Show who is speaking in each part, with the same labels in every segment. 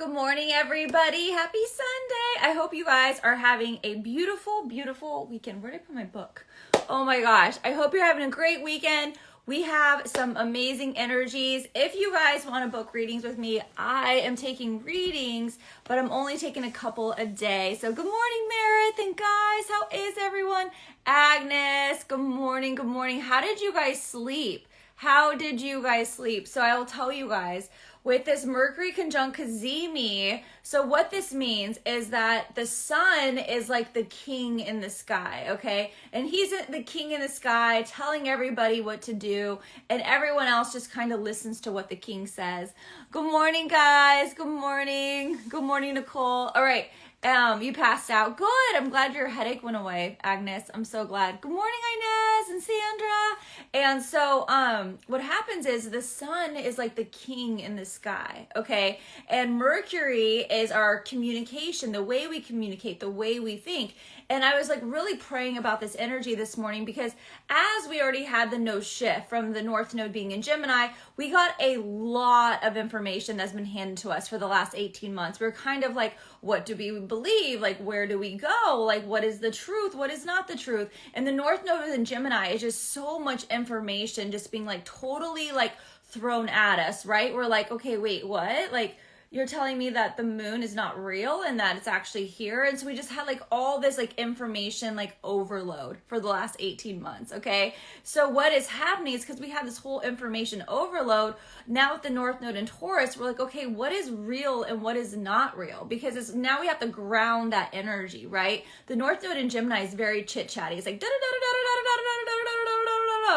Speaker 1: Good morning, everybody. Happy Sunday. I hope you guys are having a beautiful, beautiful weekend. Where did I put my book? Oh my gosh. I hope you're having a great weekend. We have some amazing energies. If you guys want to book readings with me, I am taking readings, but I'm only taking a couple a day. So good morning, Meredith, and guys, how is everyone? Agnes, good morning, good morning. How did you guys sleep? How did you guys sleep? So I will tell you guys, with this Mercury conjunct Cazimi, so what this means is that the sun is like the king in the sky, okay? And he's the king in the sky telling everybody what to do, and everyone else just kind of listens to what the king says. Good morning, guys. Good morning. Good morning, Nicole. All right. You passed out. Good. I'm glad your headache went away, Agnes. I'm so glad. Good morning, Inez and Sandra. And so, what happens is the sun is like the king in the sky, okay? And Mercury is our communication, the way we communicate, the way we think. And I was like really praying about this energy this morning because as we already had the node shift from the North Node being in Gemini, we got a lot of information that's been handed to us for the last 18 months. We're kind of like, what do we believe? Like, where do we go? Like, what is the truth? What is not the truth? And the North Node in Gemini is just so much information just being like totally like thrown at us, right? We're like, okay, wait, what? Like, you're telling me that the moon is not real and that it's actually here. And so we just had like all this like information like overload for the last 18 months, okay? So what is happening is because we have this whole information overload, now with the North Node in Taurus, we're like, okay, what is real and what is not real? Because it's, now we have to ground that energy, right? The North Node in Gemini is very chit-chatty. It's like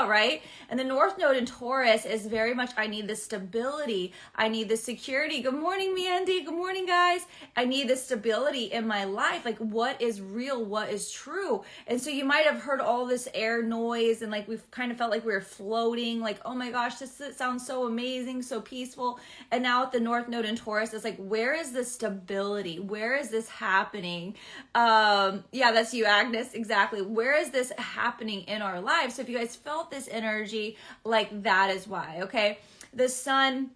Speaker 1: right? And the North Node in Taurus is very much, I need the stability. I need the security. Good morning, Mandy. Good morning, guys. I need the stability in my life. Like, what is real? What is true? And so you might have heard all this air noise and like we've kind of felt like we were floating, like, oh my gosh, this sounds so amazing, so peaceful. And now with the North Node in Taurus, it's like, where is the stability? Where is this happening? Yeah, that's you, Agnes. Exactly. Where is this happening in our lives? So if you guys felt this energy, like that is why, okay? The sun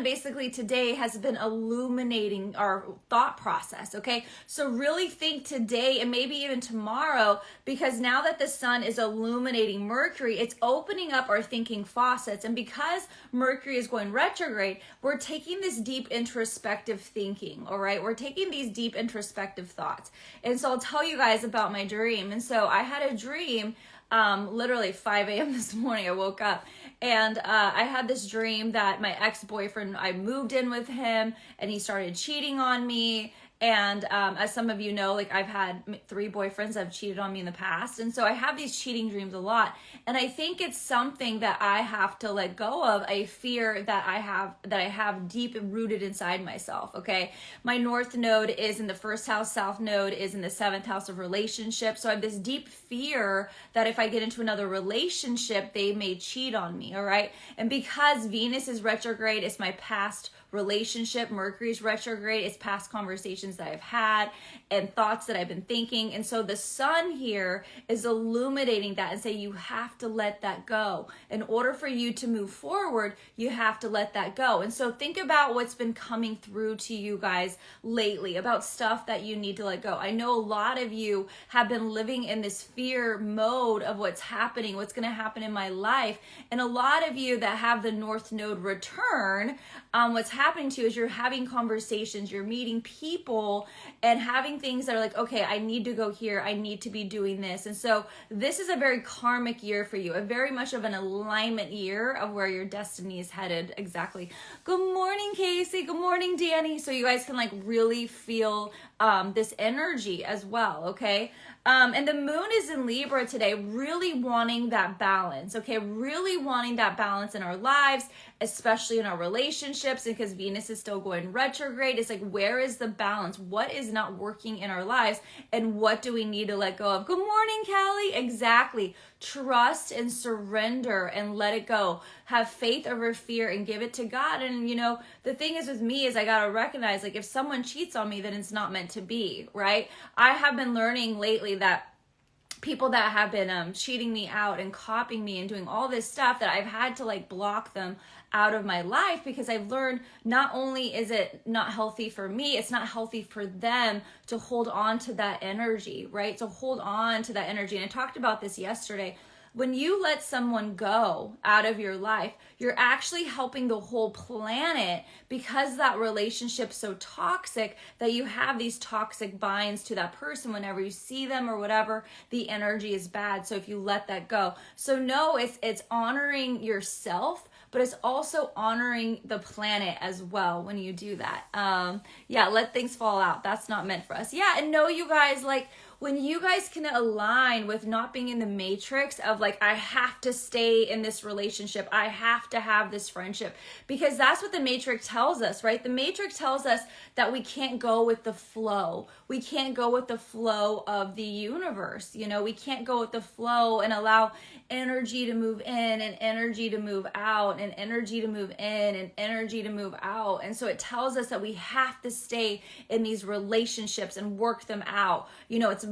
Speaker 1: basically today has been illuminating our thought process, okay? So really think today and maybe even tomorrow, because now that the sun is illuminating Mercury, it's opening up our thinking faucets. And because Mercury is going retrograde, we're taking this deep introspective thinking, all right? We're taking these deep introspective thoughts. And so I'll tell you guys about my dream. And so I had a dream literally 5 a.m. this morning. I woke up and I had this dream that my ex-boyfriend, I moved in with him and he started cheating on me. And as some of you know, like I've had 3 boyfriends that have cheated on me in the past. And so I have these cheating dreams a lot. And I think it's something that I have to let go of, a fear that I have deep rooted inside myself, okay? My North Node is in the 1st house, South Node is in the 7th house of relationships. So I have this deep fear that if I get into another relationship, they may cheat on me, all right? And because Venus is retrograde, it's my past relationship. Mercury's retrograde, it's past conversations that I've had and thoughts that I've been thinking. And so the sun here is illuminating that and say, you have to let that go. In order for you to move forward, you have to let that go. And so think about what's been coming through to you guys lately about stuff that you need to let go. I know a lot of you have been living in this fear mode of what's happening, what's going to happen in my life. And a lot of you that have the North Node return, what's happening to you is you're having conversations, you're meeting people and having things that are like, okay, I need to go here, I need to be doing this. And so this is a very karmic year for you, a very much of an alignment year of where your destiny is headed. Exactly. Good morning, Casey. Good morning, Danny. So you guys can like really feel this energy as well, okay? And the moon is in Libra today, really wanting that balance, okay? Really wanting that balance in our lives, especially in our relationships, because Venus is still going retrograde. It's like, where is the balance? What is not working in our lives? And what do we need to let go of? Good morning, Callie. Exactly. Trust and surrender and let it go. Have faith over fear and give it to God. And, you know, the thing is with me is I got to recognize, like, if someone cheats on me, then it's not meant to be, right? I have been learning lately that people that have been cheating me out and copying me and doing all this stuff, that I've had to like block them out of my life, because I've learned not only is it not healthy for me, it's not healthy for them to hold on to that energy, right? To hold on to that energy. And I talked about this yesterday. When you let someone go out of your life, you're actually helping the whole planet, because that relationship's so toxic that you have these toxic binds to that person. Whenever you see them or whatever, the energy is bad. So if you let that go, so no, it's honoring yourself, but it's also honoring the planet as well when you do that. Yeah, let things fall out. That's not meant for us. Yeah, and know, you guys, like, when you guys can align with not being in the matrix of like, I have to stay in this relationship, I have to have this friendship, because that's what the matrix tells us, right? The matrix tells us that we can't go with the flow. We can't go with the flow of the universe. You know, we can't go with the flow and allow energy to move in and energy to move out and energy to move in and energy to move out. And so it tells us that we have to stay in these relationships and work them out. You know, it's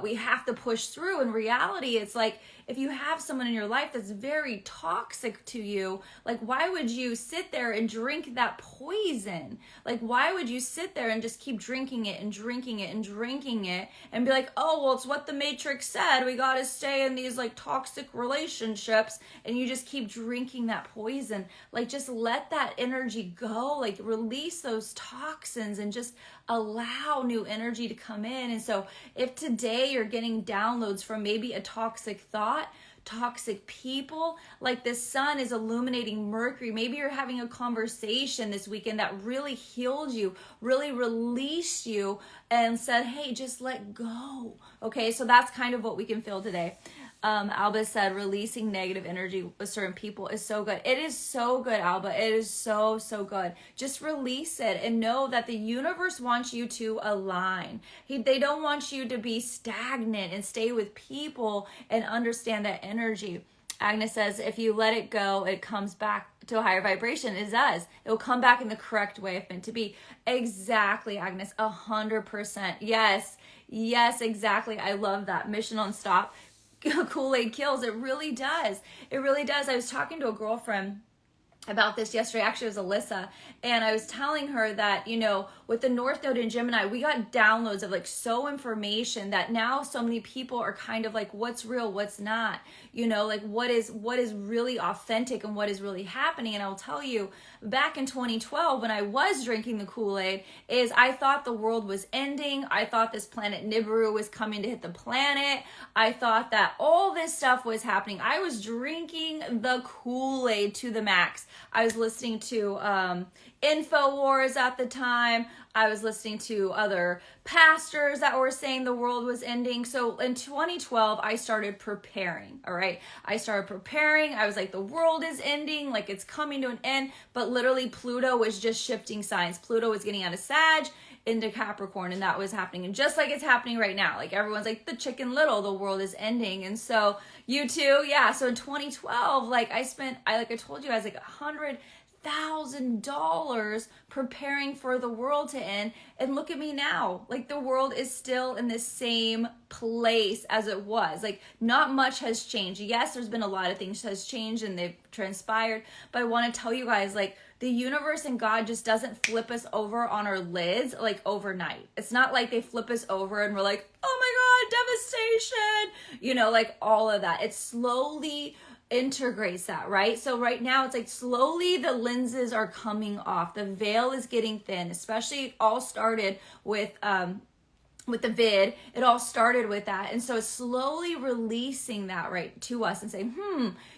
Speaker 1: we have to push through. In reality, it's like, if you have someone in your life that's very toxic to you, like, why would you sit there and drink that poison? Like, why would you sit there and just keep drinking it and drinking it and drinking it and be like, oh, well, it's what the matrix said, we got to stay in these like toxic relationships, and you just keep drinking that poison? Like, just let that energy go, like release those toxins and just allow new energy to come in. And so if today you're getting downloads from maybe a toxic thought, toxic people, like the sun is illuminating Mercury, maybe you're having a conversation this weekend that really healed you, really released you, and said, hey, just let go. Okay, so that's kind of what we can feel today. Alba said releasing negative energy with certain people is so good. It is so good, Alba. It is so, so good. Just release it and know that the universe wants you to align. They don't want you to be stagnant and stay with people and understand that energy. Agnes says, if you let it go, it comes back to a higher vibration. It does. It will come back in the correct way if meant to be. Exactly, Agnes. 100%. Yes. Yes, exactly. I love that. Mission on stop. Kool-Aid kills. It really does. It really does. I was talking to a girlfriend about this yesterday. Actually, it was Alyssa, and I was telling her that, you know, with the North Node in Gemini, we got downloads of like information that now so many people are kind of like, what's real, what's not, you know, like what is really authentic and what is really happening. And I'll tell you, back in 2012, when I was drinking the Kool-Aid, is I thought the world was ending. I thought this planet Nibiru was coming to hit the planet. I thought that all this stuff was happening. I was drinking the Kool-Aid to the max. I was listening to InfoWars at the time. I was listening to other pastors that were saying the world was ending. So in 2012, I started preparing, all right? I started preparing. I was like, the world is ending, like it's coming to an end. But literally Pluto was just shifting signs. Pluto was getting out of Sag into Capricorn, and that was happening. And just like it's happening right now, like everyone's like, the Chicken Little, the world is ending. And so you too, yeah. So in 2012, like I told you, I was like $100,000 preparing for the world to end. And look at me now, like the world is still in the same place as it was. Like not much has changed. Yes, there's been a lot of things has changed and they've transpired, but I want to tell you guys, like the universe and God just doesn't flip us over on our lids like overnight. It's not like they flip us over and we're like, oh my God, devastation, you know, like all of that. It slowly integrates that, right? So right now it's like slowly the lenses are coming off. The veil is getting thin, especially it all started with the vid. It all started with that. And so it's slowly releasing that right to us and saying,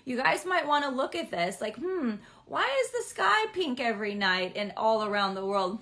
Speaker 1: you guys might want to look at this. Like, why is the sky pink every night and all around the world?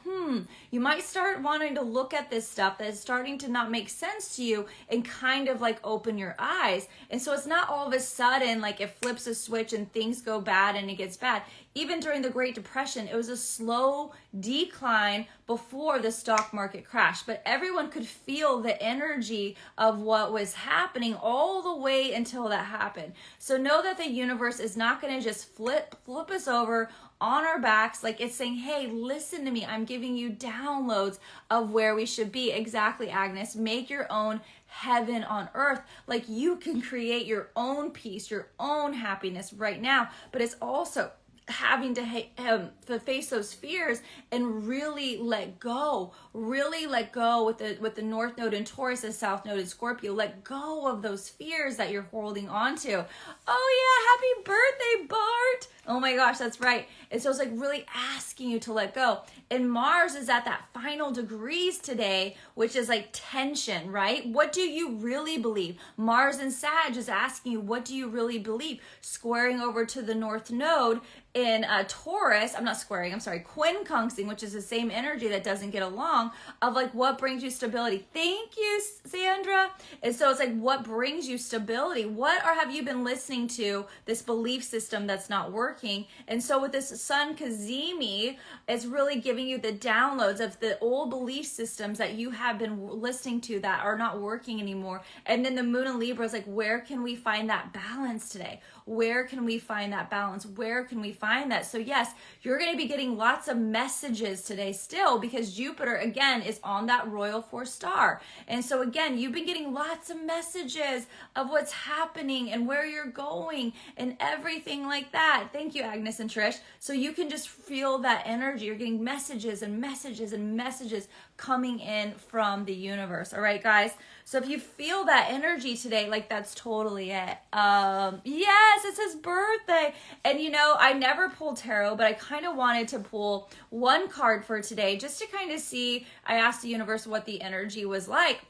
Speaker 1: You might start wanting to look at this stuff that is starting to not make sense to you and kind of like open your eyes. And so it's not all of a sudden like it flips a switch and things go bad and it gets bad. Even during the Great Depression, it was a slow decline before the stock market crash, but everyone could feel the energy of what was happening all the way until that happened. So know that the universe is not going to just flip us over on our backs. Like it's saying, hey, listen to me. I'm giving you downloads of where we should be. Exactly, Agnes. Make your own heaven on earth. Like you can create your own peace, your own happiness right now, but it's also having to face those fears and really let go with the North Node in Taurus, the South Node in Scorpio. Let go of those fears that you're holding on to. Oh yeah, happy birthday, Bart. Oh my gosh, that's right. And so it's like really asking you to let go. And Mars is at that final degrees today, which is like tension, right? What do you really believe? Mars and Sag is asking you, what do you really believe? Squaring over to the North Node in Taurus, quincunxing, which is the same energy that doesn't get along, of like what brings you stability. Thank you, Sandra. And so it's like, what brings you stability? Have you been listening to, this belief system that's not working? And so with this Sun Cazimi, it's really giving you the downloads of the old belief systems that you have been listening to that are not working anymore. And then the Moon in Libra is like, where can we find that balance today? Where can we find that balance? Where can we find that? So yes, you're going to be getting lots of messages today still, because Jupiter again is on that royal 4 star. And so again, you've been getting lots of messages of what's happening and where you're going and everything like that. Thank you, Agnes and Trish. So you can just feel that energy. You're getting messages and messages and messages coming in from the universe. All right, guys. So if you feel that energy today, like that's totally it. Yes, it's his birthday. And you know, I never pulled tarot, but I kind of wanted to pull one card for today just to kind of see. I asked the universe what the energy was like.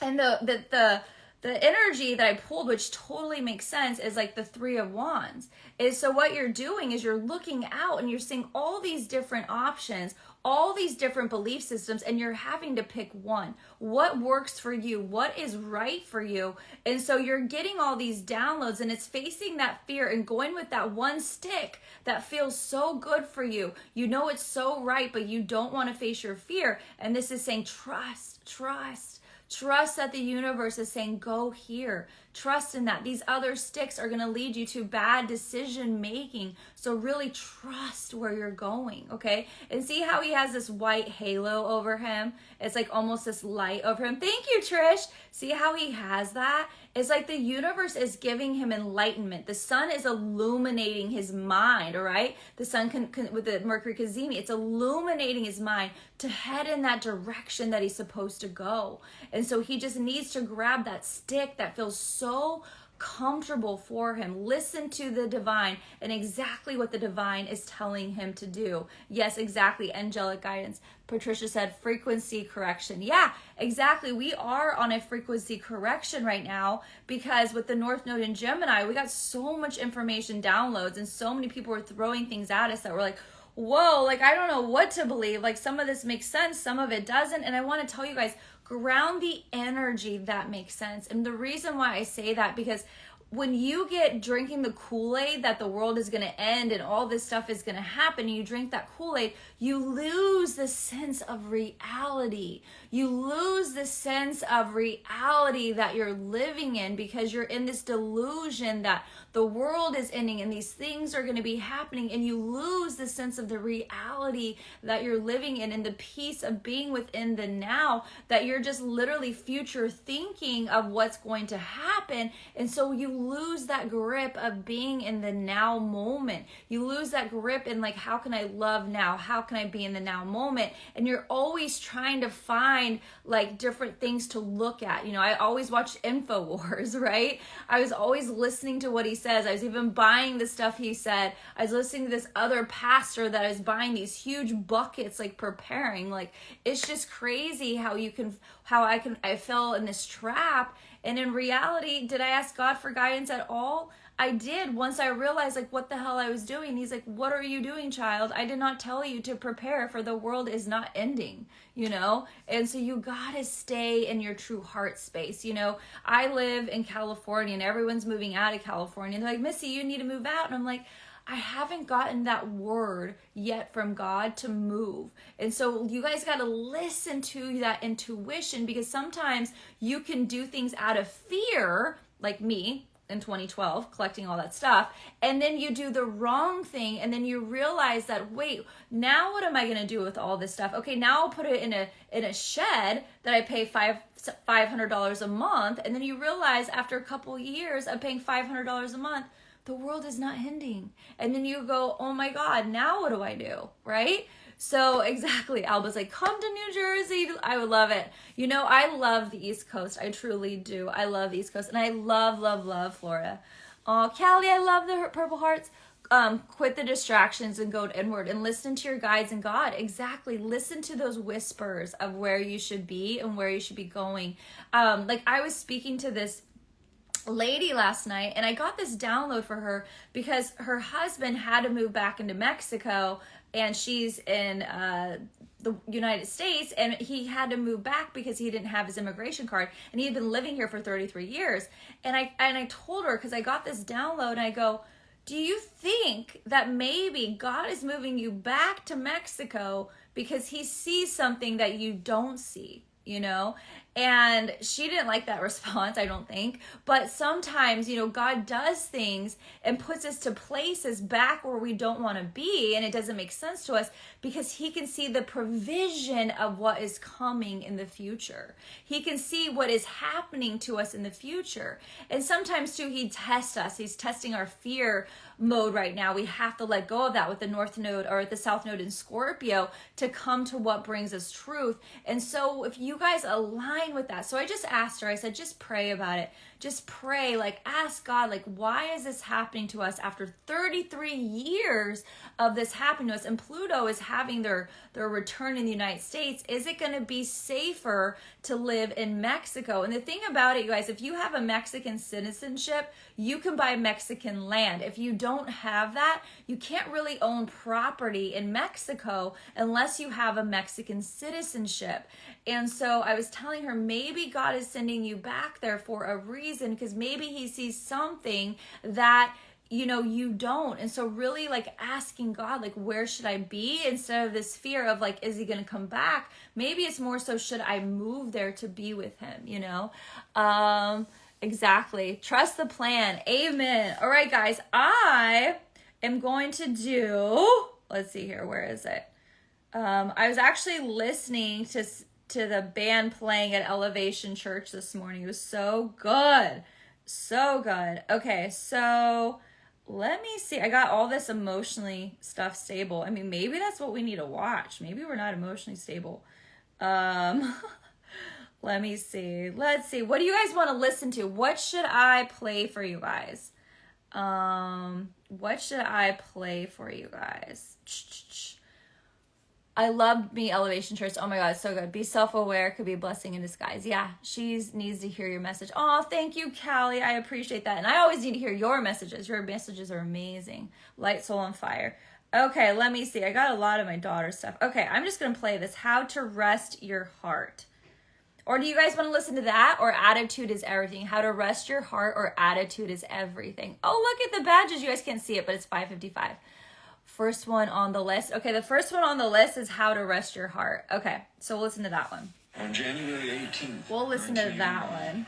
Speaker 1: And the energy that I pulled, which totally makes sense, is like the 3 of Wands. Is so what you're doing is you're looking out and you're seeing all these different options, all these different belief systems, and you're having to pick one. What works for you? What is right for you? And so you're getting all these downloads, and it's facing that fear and going with that one stick that feels so good for you. You know it's so right, but you don't want to face your fear. And this is saying trust, trust. Trust that the universe is saying, go here. Trust in that. These other sticks are going to lead you to bad decision making. So really trust where you're going, okay? And see how he has this white halo over him? It's like almost this light over him. Thank you, Trish. See how he has that? It's like the universe is giving him enlightenment. The sun is illuminating his mind, all right? The sun with the Mercury Cazimi, it's illuminating his mind to head in that direction that he's supposed to go. And so he just needs to grab that stick that feels so comfortable for him. Listen to the divine and exactly what the divine is telling him to do. Yes, exactly. Angelic guidance. Patricia said frequency correction. Yeah, exactly. We are on a frequency correction right now because with the North Node in Gemini, we got so much information downloads and so many people were throwing things at us that were like, whoa, like I don't know what to believe. Like some of this makes sense, some of it doesn't. And I want to tell you guys, ground the energy that makes sense. And the reason why I say that, because when you get drinking the Kool-Aid that the world is going to end and all this stuff is going to happen, and you drink that Kool-Aid, you lose the sense of reality. You lose the sense of reality that you're living in because you're in this delusion that the world is ending and these things are going to be happening, and you lose the sense of the reality that you're living in and the peace of being within the now, that you're just literally future thinking of what's going to happen. And so you lose that grip of being in the now moment. You lose that grip in like, how can I love now? How can I be in the now moment? And you're always trying to find like different things to look at. You know, I always watch InfoWars, right? I was always listening to what he says. I was even buying the stuff he said. I was listening to this other pastor that is buying these huge buckets, like preparing. Like, it's just crazy how I fell in this trap. And in reality, did I ask God for guidance at all? I did, once I realized like what the hell I was doing. He's like, what are you doing, child? I did not tell you to prepare, for the world is not ending, you know? And so you gotta stay in your true heart space. You know, I live in California and everyone's moving out of California. And they're like, Missy, you need to move out. And I'm like, I haven't gotten that word yet from God to move. And so you guys got to listen to that intuition, because sometimes you can do things out of fear, like me, in 2012, collecting all that stuff. And then you do the wrong thing. And then you realize that, wait, now what am I going to do with all this stuff? Okay, now I'll put it in a shed that I pay $500 a month. And then you realize after a couple years of paying $500 a month, the world is not ending. And then you go, oh my God, now what do I do? Right? So exactly, Alba's like, come to New Jersey. I would love it. You know, I love the East Coast. I truly do. I love the East Coast. And I love, love, love Florida. Oh, Callie, I love the Purple Hearts. Quit the distractions and go inward and listen to your guides and God. Exactly. Listen to those whispers of where you should be and where you should be going. Like I was speaking to this lady last night and I got this download for her because her husband had to move back into Mexico and she's in the United States, and he had to move back because he didn't have his immigration card, and he had been living here for 33 years. And I told her, because I got this download, and I go, do you think that maybe God is moving you back to Mexico because he sees something that you don't see, you know? And she didn't like that response, I don't think. But sometimes, you know, God does things and puts us to places back where we don't want to be. And it doesn't make sense to us because he can see the provision of what is coming in the future. He can see what is happening to us in the future. And sometimes too, he tests us. He's testing our fear mode right now. We have to let go of that with the North Node or the South Node in Scorpio to come to what brings us truth. And so if you guys align with that. So I just asked her, I said, just pray about it. Just pray, like ask God, like, why is this happening to us after 33 years of this happening to us? And Pluto is having their return in the United States. Is it going to be safer to live in Mexico? And the thing about it, you guys, if you have a Mexican citizenship, you can buy Mexican land. If you don't have that, you can't really own property in Mexico unless you have a Mexican citizenship. And so I was telling her, maybe God is sending you back there for a reason, because maybe he sees something that, you know, you don't. And so really like asking God, like, where should I be? Instead of this fear of like, is he going to come back? Maybe it's more so, should I move there to be with him? You know? Exactly. Trust the plan. Amen. All right, guys, I am going to do, let's see here. Where is it? I was actually listening to the band playing at Elevation Church this morning. It was so good. So good. Okay, so let me see. I got all this emotionally stuff stable. I mean, maybe that's what we need to watch. Maybe we're not emotionally stable. Let me see. Let's see. What do you guys want to listen to? What should I play for you guys? What should I play for you guys? I love me Elevation Church. Oh my God, it's so good. Be self-aware could be a blessing in disguise. Yeah, she needs to hear your message. Oh, thank you, Callie. I appreciate that. And I always need to hear your messages. Your messages are amazing. Light, soul, on fire. Okay, let me see. I got a lot of my daughter's stuff. Okay, I'm just going to play this. How to Rest Your Heart. Or do you guys want to listen to that? Or Attitude is Everything. How to Rest Your Heart or Attitude is Everything. Oh, look at the badges. You guys can't see it, but it's 5:55. First one on the list. Okay, the first one on the list is How to Rest Your Heart. Okay, so we'll listen to that one.
Speaker 2: On January 18th.
Speaker 1: We'll listen to that one.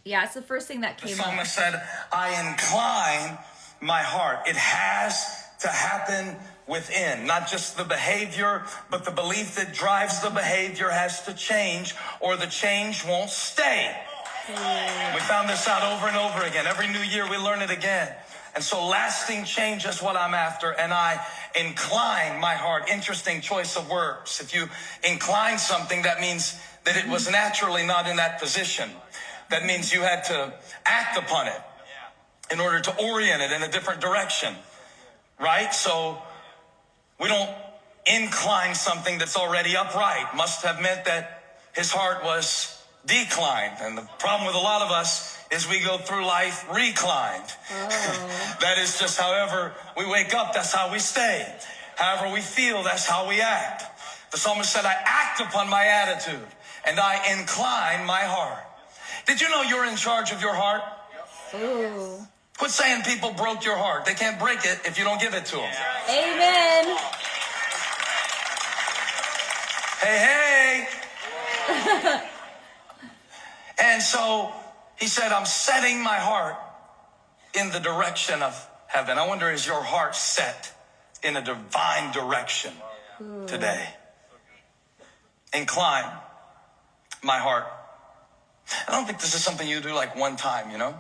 Speaker 1: Yeah, it's the first thing that came up.
Speaker 3: The psalmist said, I incline my heart. It has to happen within. Not just the behavior, but the belief that drives the behavior has to change, or the change won't stay. We found this out over and over again. Every new year we learn it again. And so lasting change is what I'm after, and I incline my heart. Interesting choice of words. If you incline something, that means that it was naturally not in that position. That means you had to act upon it in order to orient it in a different direction, right? So we don't incline something that's already upright. Must have meant that his heart was declined. And the problem with a lot of us is we go through life reclined. Oh. That is just however we wake up, that's how we stay. However we feel, that's how we act. The psalmist said, I act upon my attitude and I incline my heart. Did you know you're in charge of your heart?
Speaker 1: Ooh.
Speaker 3: Quit saying people broke your heart. They can't break it if you don't give it to them.
Speaker 1: Amen.
Speaker 3: Hey, hey. And so He said, I'm setting my heart in the direction of heaven. I wonder, is your heart set in a divine direction today? Incline my heart. I don't think this is something you do like one time, you know?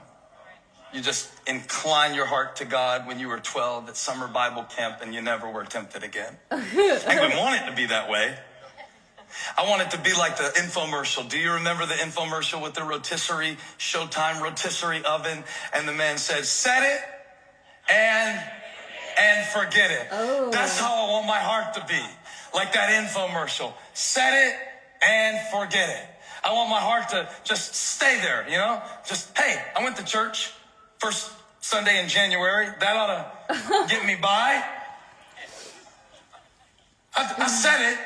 Speaker 3: You just incline your heart to God when you were 12 at summer Bible camp and you never were tempted again. I would want it to be that way. I want it to be like the infomercial. Do you remember the infomercial with the rotisserie, Showtime rotisserie oven? And the man said, set it and forget it. Oh. That's how I want my heart to be. Like that infomercial. Set it and forget it. I want my heart to just stay there, you know? Just, hey, I went to church first Sunday in January. That ought to get me by. I said it.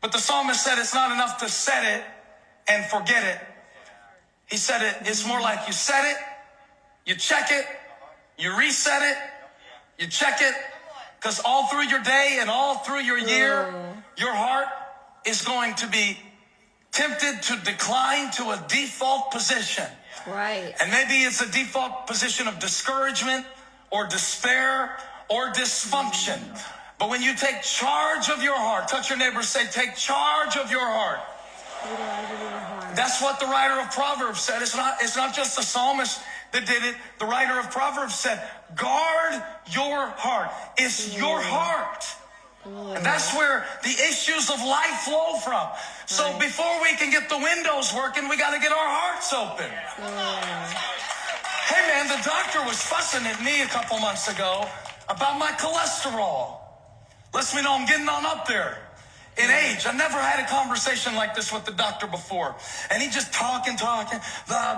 Speaker 3: But the psalmist said it's not enough to set it and forget it. He said it's more like you set it, you check it, you reset it, you check it. Because all through your day and all through your year, your heart is going to be tempted to decline to a default position.
Speaker 1: Right.
Speaker 3: And maybe it's a default position of discouragement or despair or dysfunction. But when you take charge of your heart, touch your neighbor, say, take charge of your heart. That's what the writer of Proverbs said. It's not just the psalmist that did it. The writer of Proverbs said, guard your heart. It's your heart. And that's where the issues of life flow from. So before we can get the windows working, we got to get our hearts open. Hey man, the doctor was fussing at me a couple months ago about my cholesterol. Lets me know I'm getting on up there in age. I never had a conversation like this with the doctor before. And he just talking, blah,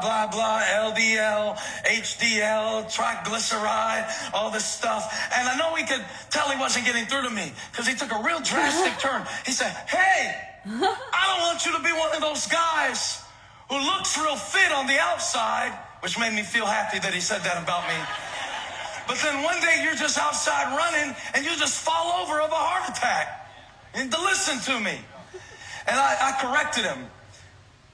Speaker 3: blah, blah, LDL, HDL, triglyceride, all this stuff. And I know he could tell he wasn't getting through to me because he took a real drastic turn. He said, hey, I don't want you to be one of those guys who looks real fit on the outside, which made me feel happy that he said that about me. But then one day you're just outside running and you just fall over of a heart attack. You need to listen to me. And I corrected him.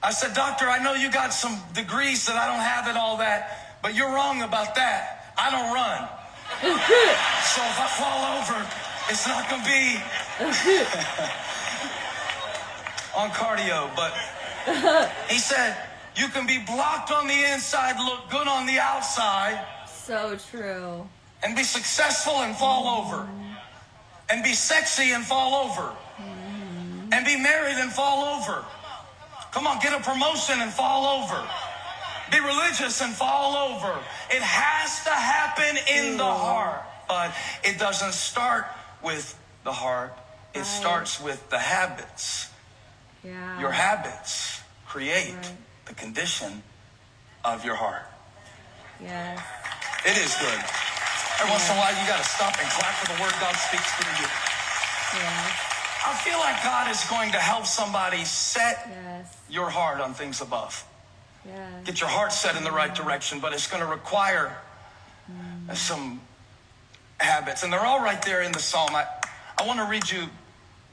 Speaker 3: I said, doctor, I know you got some degrees that I don't have and all that, but you're wrong about that. I don't run. So if I fall over, it's not going to be on cardio. But he said, you can be blocked on the inside, look good on the outside.
Speaker 1: So true.
Speaker 3: And be successful and fall over. And be sexy and fall over. And be married and fall over. Come on, get a promotion and fall over. Be religious and fall over. It has to happen in the heart. But it doesn't start with the heart. It starts with the habits.
Speaker 1: Yeah.
Speaker 3: Your habits create the condition of your heart.
Speaker 1: Yes.
Speaker 3: It is good. Every once in a while, you got to stop and clap for the word God speaks through you.
Speaker 1: Yes.
Speaker 3: I feel like God is going to help somebody set your heart on things above.
Speaker 1: Yes.
Speaker 3: Get your heart set in the right direction, but it's going to require some habits. And they're all right there in the psalm. I want to read you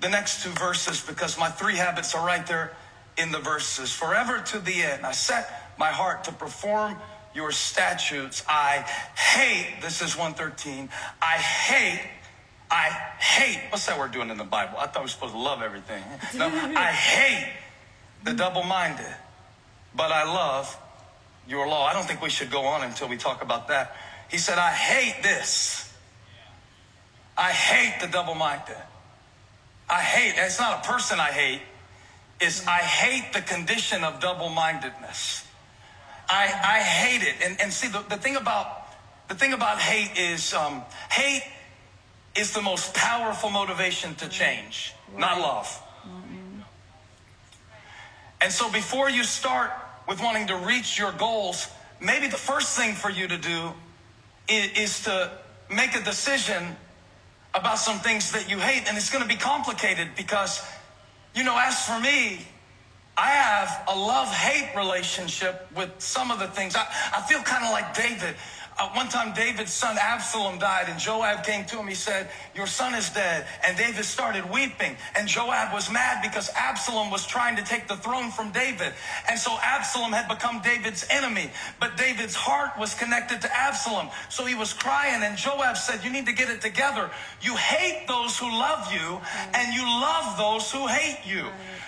Speaker 3: the next two verses because my three habits are right there in the verses. Forever to the end, I set my heart to perform your statutes. I hate, this is 113, I hate, what's that word doing in the Bible? I thought we were supposed to love everything. No, I hate the double-minded, but I love your law. I don't think we should go on until we talk about that. He said, I hate this. I hate the double-minded. I hate, it's not a person I hate, it's I hate the condition of double-mindedness. I hate it. And see, the thing about hate is the most powerful motivation to change, not love. And so before you start with wanting to reach your goals, maybe the first thing for you to do is to make a decision about some things that you hate. And it's going to be complicated because, you know, as for me, I have a love-hate relationship with some of the things. I feel kind of like David. One time David's son Absalom died, and Joab came to him. He said, your son is dead. And David started weeping. And Joab was mad because Absalom was trying to take the throne from David. And so Absalom had become David's enemy. But David's heart was connected to Absalom. So he was crying, and Joab said, you need to get it together. You hate those who love you, and you love those who hate you.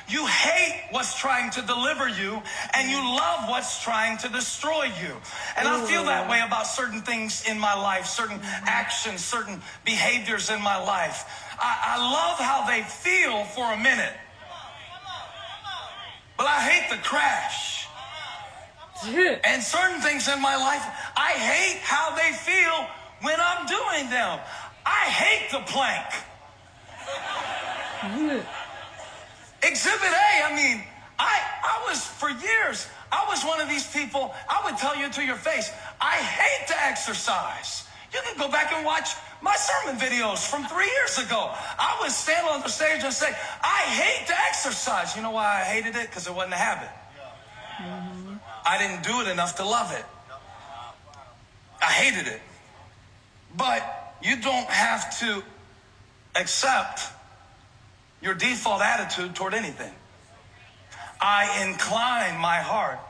Speaker 3: You hate what's trying to deliver you, and you love what's trying to destroy you. And I feel that way about certain things in my life, certain actions, certain behaviors in my life. I love how they feel for a minute, but I hate the crash. And certain things in my life, I hate how they feel when I'm doing them. I hate the plank. Exhibit A, I mean, I was, for years, I was one of these people, I would tell you to your face, I hate to exercise. You can go back and watch my sermon videos from 3 years ago. I would stand on the stage and say, I hate to exercise. You know why I hated it? Because it wasn't a habit. I didn't do it enough to love it. I hated it. But you don't have to accept your default attitude toward anything. I incline my heart.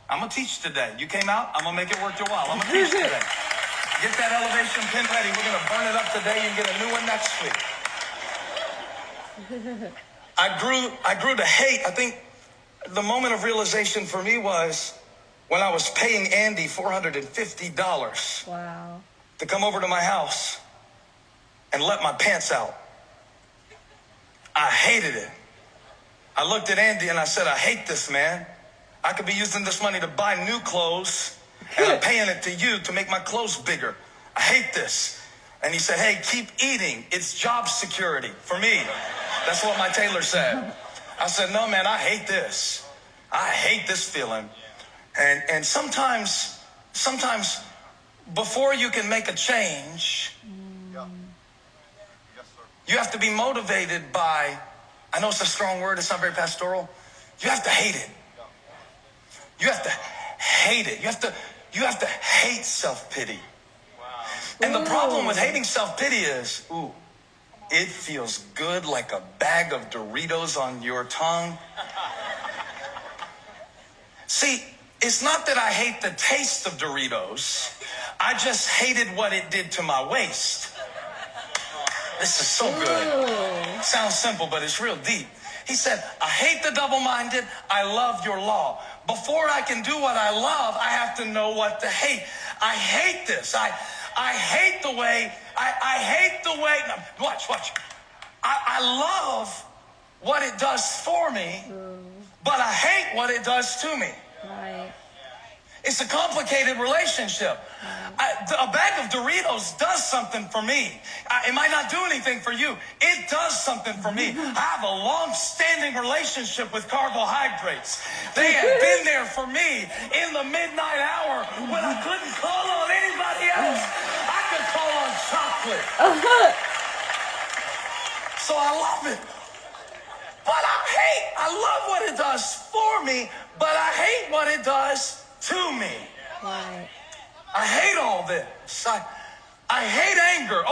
Speaker 3: I'm going to teach today. You came out, I'm going to make it worth your while. I'm going to teach today. Get that elevation pin ready. We're going to burn it up today and get a new one next week. I grew to hate. I think the moment of realization for me was when I was paying Andy $450
Speaker 1: Wow.
Speaker 3: to come over to my house and let my pants out. I hated it. I looked at Andy and I said, I hate this, man. I could be using this money to buy new clothes, and I'm paying it to you to make my clothes bigger. I hate this. And he said, hey, keep eating. It's job security for me. That's what my tailor said. I said, no, man, I hate this. I hate this feeling. And sometimes before you can make a change, you have to be motivated by, I know it's a strong word, it's not very pastoral. You have to hate it. You have to hate it. You have to hate self-pity. And the problem with hating self-pity is, it feels good like a bag of Doritos on your tongue. See, it's not that I hate the taste of Doritos. I just hated what it did to my waist. This is so good. Sounds simple, but it's real deep. He said, I hate the double-minded. I love your law. Before I can do what I love, I have to know what to hate. I hate this. I hate the way, I hate the way, now, watch. I love what it does for me, but I hate what it does to me.
Speaker 1: Right.
Speaker 3: It's a complicated relationship. A bag of Doritos does something for me. It might not do anything for you. It does something for me. I have a long-standing relationship with carbohydrates. They have been there for me in the midnight hour when I couldn't call on anybody else. I could call on chocolate. So I love it. But I love what it does for me, but I hate what it does to me.
Speaker 1: Right.
Speaker 3: I hate all this. I hate anger.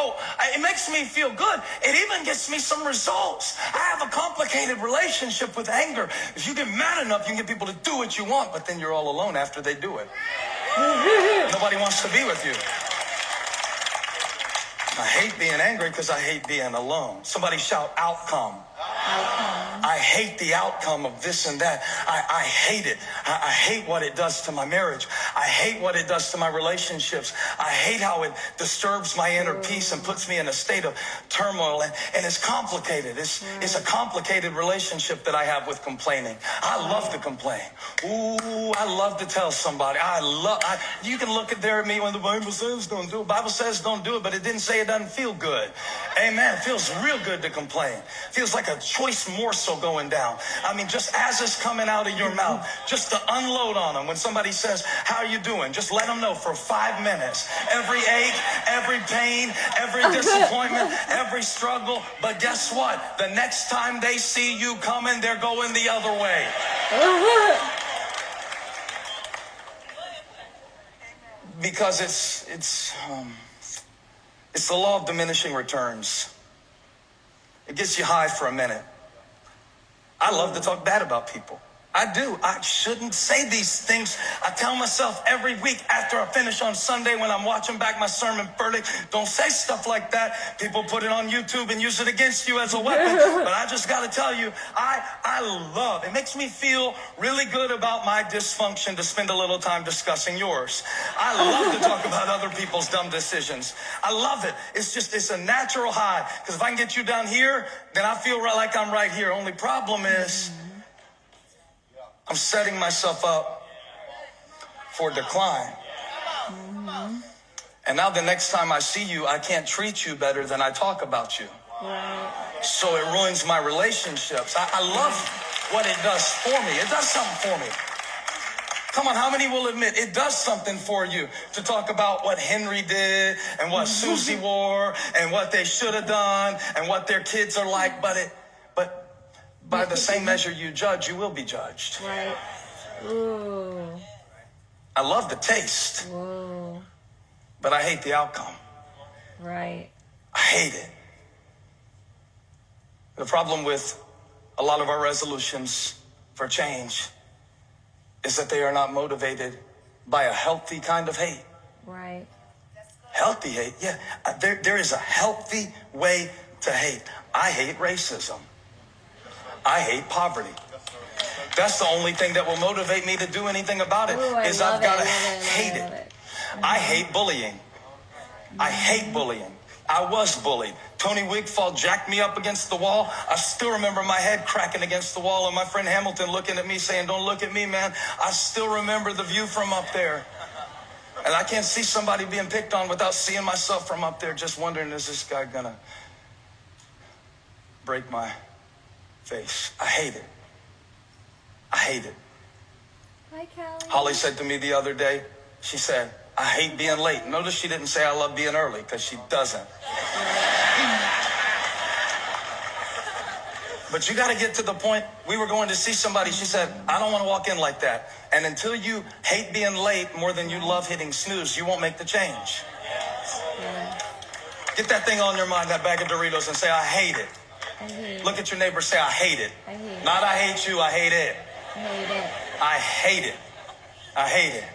Speaker 3: It makes me feel good. It even gets me some results. I have a complicated relationship with anger. If you get mad enough, you can get people to do what you want, but then you're all alone after they do it. Nobody wants to be with you. I hate being angry because I hate being alone. Somebody shout outcome. I hate the outcome of this and that. I hate it. I hate what it does to my marriage. I hate what it does to my relationships. I hate how it disturbs my inner peace and puts me in a state of turmoil. And it's complicated. It's a complicated relationship that I have with complaining. I love to complain. I love to tell somebody. You can look there at me when the Bible says don't do it. The Bible says don't do it, but it didn't say it doesn't feel good. Amen. It feels real good to complain. Feels like a choice morsel going down. I mean, just as it's coming out of your mouth, just to unload on them. When somebody says, how are you doing? Just let them know for 5 minutes. Every ache, every pain, every disappointment, every struggle. But guess what? The next time they see you coming, they're going the other way. because it's the law of diminishing returns. It gets you high for a minute. I love to talk bad about people. I do. I shouldn't say these things. I tell myself every week after I finish on Sunday when I'm watching back my sermon verdict, don't say stuff like that. People put it on YouTube and use it against you as a weapon. But I just got to tell you, I love, it makes me feel really good about my dysfunction to spend a little time discussing yours. I love to talk about other people's dumb decisions. I love it. It's a natural high. Because if I can get you down here, then I feel like I'm right here. Only problem is, I'm setting myself up for decline. Mm-hmm. And now the next time I see you, I can't treat you better than I talk about you. Right. So it ruins my relationships. I love what it does for me. It does something for me. Come on, how many will admit it does something for you to talk about what Henry did and what Susie wore and what they should have done and what their kids are like, but by the same measure you judge, you will be judged.
Speaker 1: Right. Ooh.
Speaker 3: I love the taste.
Speaker 1: Whoa.
Speaker 3: But I hate the outcome.
Speaker 1: Right.
Speaker 3: I hate it. The problem with a lot of our resolutions for change is that they are not motivated by a healthy kind of hate.
Speaker 1: Right.
Speaker 3: Healthy hate, yeah. There is a healthy way to hate. I hate racism. I hate poverty. That's the only thing that will motivate me to do anything about it.
Speaker 1: Ooh,
Speaker 3: I've got to hate it. I hate bullying. I hate bullying. I was bullied. Tony Wigfall jacked me up against the wall. I still remember my head cracking against the wall and my friend Hamilton looking at me saying, "Don't look at me, man." I still remember the view from up there. And I can't see somebody being picked on without seeing myself from up there, just wondering, is this guy gonna break my face? I hate it. I hate it.
Speaker 1: Hi, Callie.
Speaker 3: Holly said to me the other day, she said, "I hate being late." Notice she didn't say I love being early, because she doesn't. But you got to get to the point. We were going to see somebody. She said, "I don't want to walk in like that." And until you hate being late more than you love hitting snooze, you won't make the change. Yeah. Get that thing on your mind, that bag of Doritos, and say, "I hate it." Look at your neighbor, say, "I hate it."
Speaker 1: I hate it.
Speaker 3: Not "I hate you," I hate it.
Speaker 1: I hate it.
Speaker 3: I hate it. I hate it.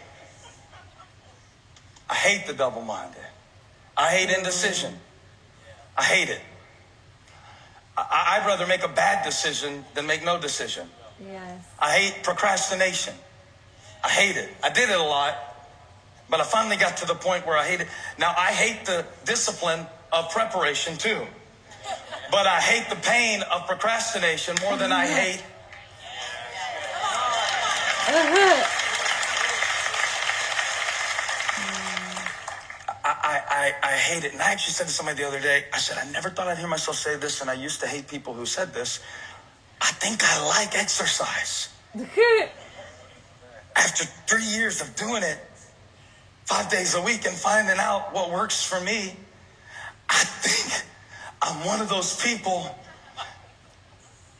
Speaker 3: I hate the double-minded. I hate indecision. I hate it. I'd rather make a bad decision than make no decision.
Speaker 1: Yes.
Speaker 3: I hate procrastination. I hate it. I did it a lot, but I finally got to the point where I hate it. Now, I hate the discipline of preparation too, but I hate the pain of procrastination more than I hate. I hate it. And I actually said to somebody the other day, I said, I never thought I'd hear myself say this, and I used to hate people who said this. I think I like exercise. After 3 years of doing it 5 days a week and finding out what works for me, I think I'm one of those people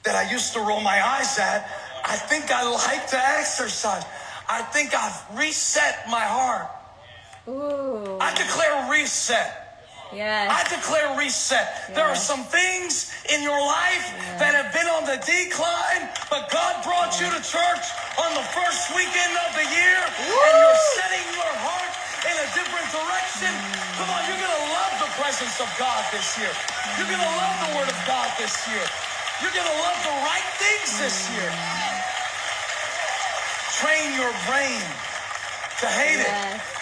Speaker 3: that I used to roll my eyes at. I think I like to exercise. I think I've reset my heart.
Speaker 1: Ooh.
Speaker 3: I declare reset.
Speaker 1: Yes.
Speaker 3: I declare reset. Yes. There are some things in your life that have been on the decline, but God brought you to church on the first weekend of the year, and you're setting your heart in a different direction. Come on, you're going to love the presence of God this year. You're going to love the Word of God this year. You're going to love the right things this year. Train your brain to hate it.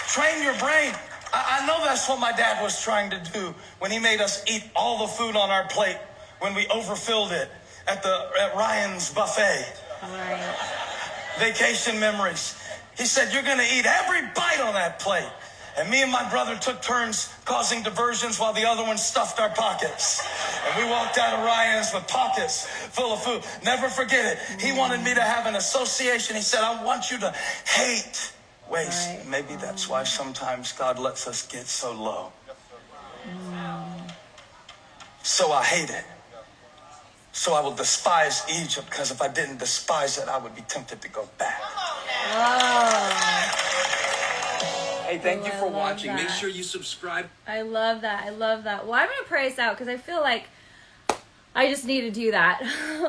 Speaker 3: Train your brain. I know that's what my dad was trying to do when he made us eat all the food on our plate when we overfilled it at Ryan's buffet. Right. Vacation memories. He said, you're going to eat every bite on that plate. And me and my brother took turns causing diversions while the other one stuffed our pockets. And we walked out of Ryan's with pockets full of food. Never forget it. He wanted me to have an association. He said, I want you to hate waste. Right. Maybe that's why sometimes God lets us get so low. So I hate it. So I will despise Egypt, because if I didn't despise it, I would be tempted to go back.
Speaker 2: Hey, thank you
Speaker 1: I
Speaker 2: for
Speaker 1: love
Speaker 2: watching. Make
Speaker 1: that.
Speaker 2: sure you subscribe.
Speaker 1: I love that. I love that. Well, I'm going to pray us out because I feel like I just need to do that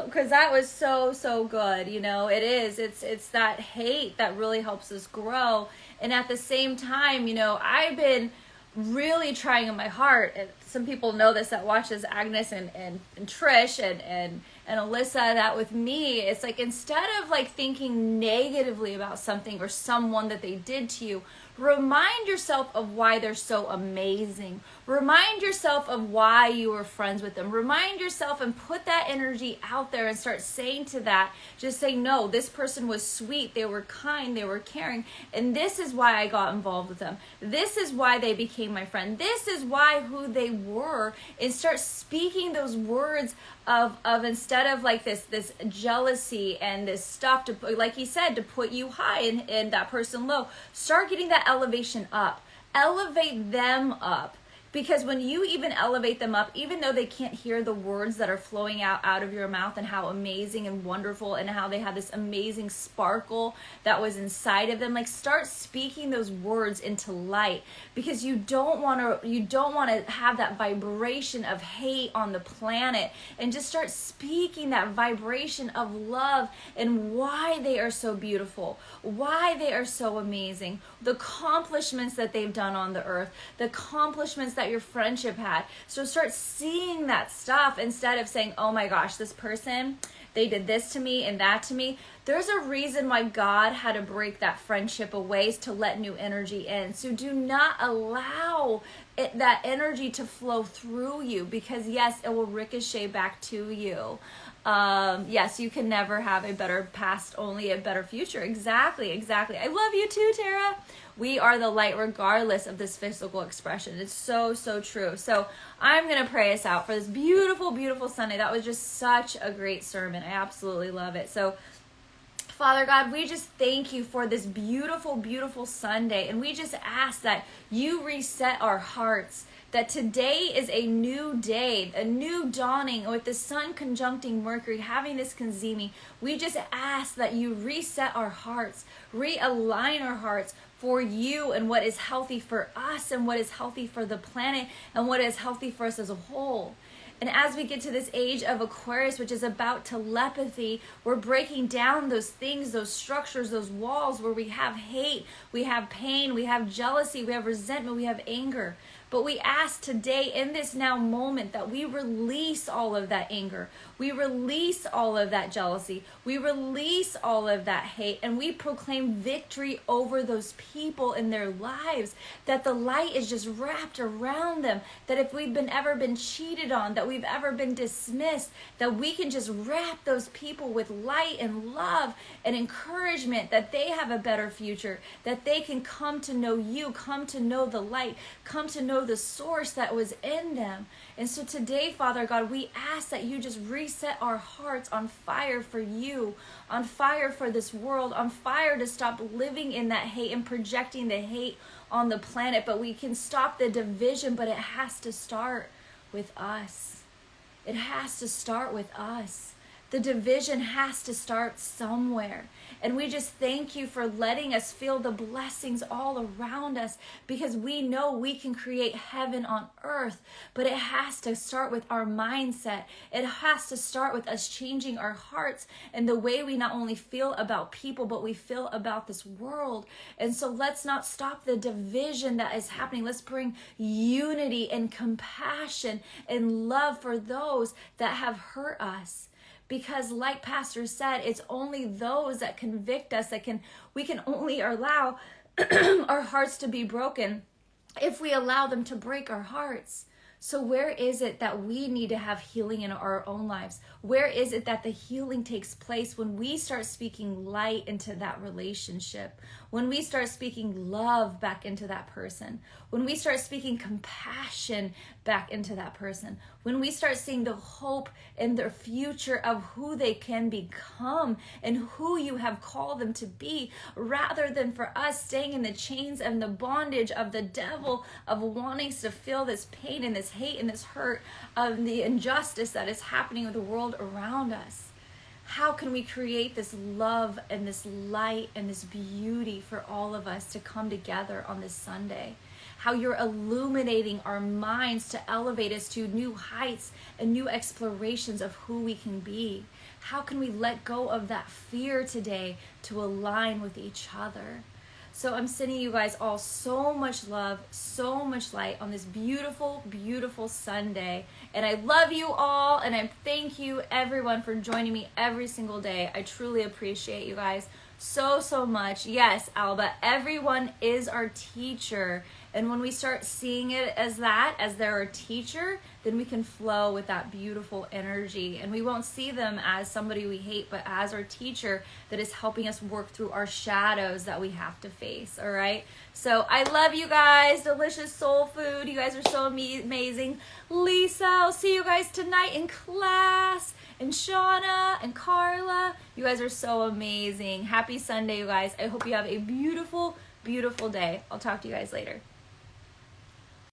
Speaker 1: because that was so, so good. You know, it is. It's that hate that really helps us grow. And at the same time, you know, I've been really trying in my heart, and some people know this that watches Agnes and Trish and Alyssa, that with me, it's like, instead of like thinking negatively about something or someone that they did to you, remind yourself of why they're so amazing. Remind yourself of why you were friends with them. Remind yourself and put that energy out there and start saying to that, just say, no, this person was sweet. They were kind. They were caring. And this is why I got involved with them. This is why they became my friend. This is why who they were. And start speaking those words of instead of like this jealousy and this stuff to, like he said, to put you high and that person low. Start getting that elevation up. Elevate them up. Because when you even elevate them up, even though they can't hear the words that are flowing out of your mouth and how amazing and wonderful and how they have this amazing sparkle that was inside of them, like, start speaking those words into light, because you don't want to have that vibration of hate on the planet, and just start speaking that vibration of love and why they are so beautiful, why they are so amazing, the accomplishments that they've done on the earth, the accomplishments that your friendship had. So start seeing that stuff instead of saying, oh my gosh, this person, they did this to me and that to me. There's a reason why God had to break that friendship away, to let new energy in. So do not allow that energy to flow through you, because yes, it will ricochet back to you. Yes, you can never have a better past, only a better future. Exactly. I love you too, Tara. We are the light regardless of this physical expression. It's so, so true. So I'm going to pray us out for this beautiful, beautiful Sunday. That was just such a great sermon. I absolutely love it. So Father God, we just thank you for this beautiful, beautiful Sunday. And we just ask that you reset our hearts, that today is a new day, a new dawning with the sun conjuncting Mercury, having this Cazimi. We just ask that you reset our hearts, realign our hearts for you and what is healthy for us and what is healthy for the planet and what is healthy for us as a whole. And as we get to this age of Aquarius, which is about telepathy, we're breaking down those things, those structures, those walls where we have hate, we have pain, we have jealousy, we have resentment, we have anger. But we ask today in this now moment that we release all of that anger. We release all of that jealousy. We release all of that hate. And we proclaim victory over those people in their lives. That the light is just wrapped around them. That if we've ever been cheated on, that we've ever been dismissed, that we can just wrap those people with light and love and encouragement, that they have a better future. That they can come to know you, come to know the light, come to know the source that was in them. And so today, Father God, we ask that you just reset our hearts on fire for you, on fire for this world, on fire to stop living in that hate and projecting the hate on the planet. But we can stop the division, but it has to start with us. It has to start with us. The division has to start somewhere. And we just thank you for letting us feel the blessings all around us, because we know we can create heaven on earth, but it has to start with our mindset. It has to start with us changing our hearts and the way we not only feel about people, but we feel about this world. And so let's not stop the division that is happening. Let's bring unity and compassion and love for those that have hurt us. Because like Pastor said, it's only those that convict us we can only allow our hearts to be broken if we allow them to break our hearts. So where is it that we need to have healing in our own lives? Where is it that the healing takes place? When we start speaking light into that relationship, when we start speaking love back into that person, when we start speaking compassion back into that person, when we start seeing the hope in their future of who they can become and who you have called them to be, rather than for us staying in the chains and the bondage of the devil of wanting to feel this pain and this hate and this hurt of the injustice that is happening with the world around us. how can we create this love and this light and this beauty for all of us to come together on this Sunday? How you're illuminating our minds to elevate us to new heights and new explorations of who we can be. How can we let go of that fear today to align with each other? So I'm sending you guys all so much love, so much light on this beautiful, beautiful Sunday. And I love you all, and I thank you everyone for joining me every single day. I truly appreciate you guys so, so much. Yes, Alba, everyone is our teacher. And when we start seeing it as that, as they're our teacher, then we can flow with that beautiful energy. And we won't see them as somebody we hate, but as our teacher that is helping us work through our shadows that we have to face, all right? So I love you guys. Delicious soul food. You guys are so amazing. Lisa, I'll see you guys tonight in class. And Shauna and Carla, you guys are so amazing. Happy Sunday, you guys. I hope you have a beautiful, beautiful day. I'll talk to you guys later.